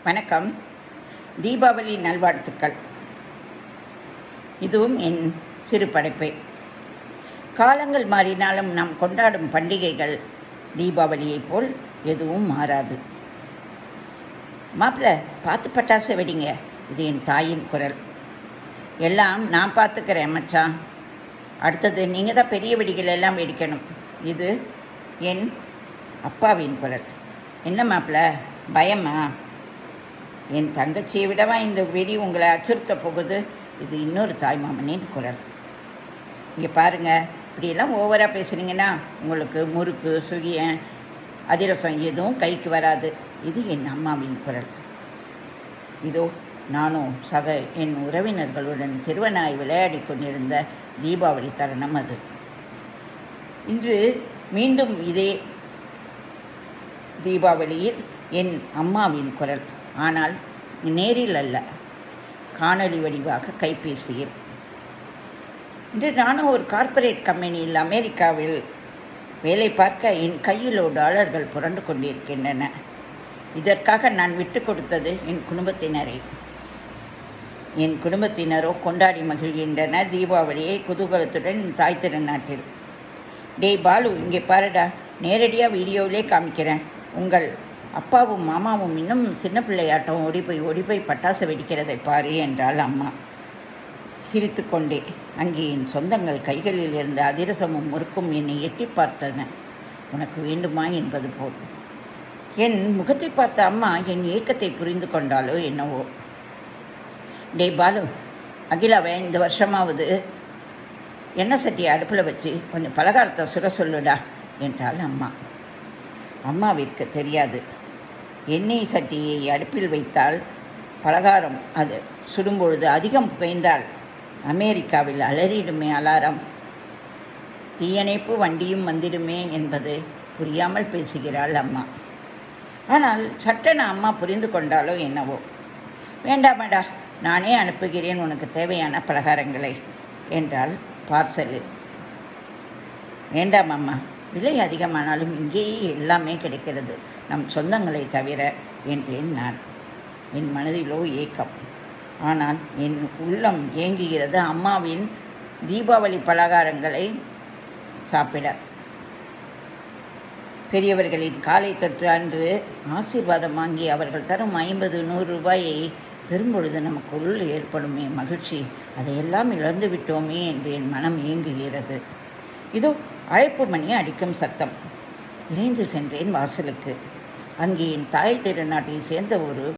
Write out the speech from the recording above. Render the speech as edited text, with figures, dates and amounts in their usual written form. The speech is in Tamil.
வணக்கம். தீபாவளி நல்வாழ்த்துக்கள். இதுவும் என் சிறு படைப்பே. காலங்கள் மாறினாலும் நாம் கொண்டாடும் பண்டிகைகள் தீபாவளியைப் போல் எதுவும் மாறாது. மாப்பிள்ள, பார்த்து பட்டாசு வெடிங்க. இது என் தாயின் குரல். எல்லாம் நான் பார்த்துக்கிறேன் மச்சான். அடுத்தது நீங்கள் தான் பெரிய வெடிகள் எல்லாம் வெடிக்கணும். இது என் அப்பாவின் குரல். என்ன மாப்பிள்ள, பயமா? என் தங்கச்சியை விடவா இந்த வெடி உங்களை அச்சுறுத்த போகுது? இது இன்னொரு தாய்மாமனின் குரல். இங்கே பாருங்கள், இப்படியெல்லாம் ஓவராக பேசுனீங்கன்னா உங்களுக்கு முறுக்கு, சுகியன், அதிரசம் எதுவும் கைக்கு வராது. இது என் அம்மாவின் குரல். இதோ நானும் என் உறவினர்களுடன் சிறுவனாய் விளையாடி கொண்டிருந்த தீபாவளி தருணம் அது. இன்று மீண்டும் இதே தீபாவளியில் என் அம்மாவின் குரல். ஆனால் நேரில் அல்ல, காணொலி வடிவாக கைபேசியில். இன்று நானும் ஒரு கார்ப்பரேட் கம்பெனியில் அமெரிக்காவில் வேலை பார்க்க என் கையிலோ டாலர்கள் புரண்டு கொண்டிருக்கின்றன. இதற்காக நான் விட்டு கொடுத்தது என் குடும்பத்தினரை. என் குடும்பத்தினரோ கொண்டாடி மகிழ்கின்றன தீபாவளியை குதூகலத்துடன் தாய் திருநாட்டில். டேய் பாலு, இங்கே பாருடா, நேரடியாக வீடியோவிலே காமிக்கிறேன். உங்கள் அப்பாவும் மாமாவும் இன்னும் சின்ன பிள்ளையாட்டம் ஓடி போய் பட்டாசு வெடிக்கிறதை பாரு என்றாள் அம்மா சிரித்து கொண்டே. அங்கே என் சொந்தங்கள் கைகளில் இருந்த அதிரசமும் முறுக்கும் என்னை எட்டி பார்த்தன. உனக்கு வேண்டுமா என்பது போல். என் முகத்தை பார்த்த அம்மா என் ஏக்கத்தை புரிந்து கொண்டாலோ என்னவோ. டே பாலு, அகிலாவை இந்த வருஷமாவது எண்ணெய் சட்டியை அடுப்பில் வச்சு கொஞ்சம் பலகாரத்தை சுட சொல்லுடா என்றாள் அம்மா. அம்மாவிற்கு தெரியாது, எண்ணெய் சட்டியை அடுப்பில் வைத்தால் பலகாரம் அது சுடும்பொழுது அதிகம் புகைந்தால் அமெரிக்காவில் அலறிடுமே அலாரம். தீயணைப்பு வண்டியும் வந்திடுமே என்பது புரியாமல் பேசுகிறாள் அம்மா. ஆனால் சட்டென அம்மா புரிந்து கொண்டாலோ என்னவோ. வேண்டாமடா, நானே அனுப்புகிறேன் உனக்கு தேவையான பலகாரங்களை என்றால் பார்சலில். வேண்டாம் அம்மா, விலை அதிகமானாலும் இங்கேயே எல்லாமே கிடைக்கிறது, நம் சொந்தங்களை தவிர என்றேன் நான். என் மனதிலோ ஏக்கம். ஆனால் என் உள்ளம் ஏங்குகிறது அம்மாவின் தீபாவளி பலகாரங்களை சாப்பிட. பெரியவர்களின் காலை தொற்று அன்று ஆசீர்வாதம் வாங்கி அவர்கள் தரும் 50-100 ரூபாயை பெரும்பொழுது நமக்குள் ஏற்படுமே மகிழ்ச்சி, அதையெல்லாம் இழந்து விட்டோமே என்று என் மனம் ஏங்குகிறது. இதோ அழைப்பு மணி அடிக்கும் சத்தம். விரைந்து சென்றேன் வாசலுக்கு. அங்கே என் தாய் திருநாட்டை சேர்ந்த ஒரு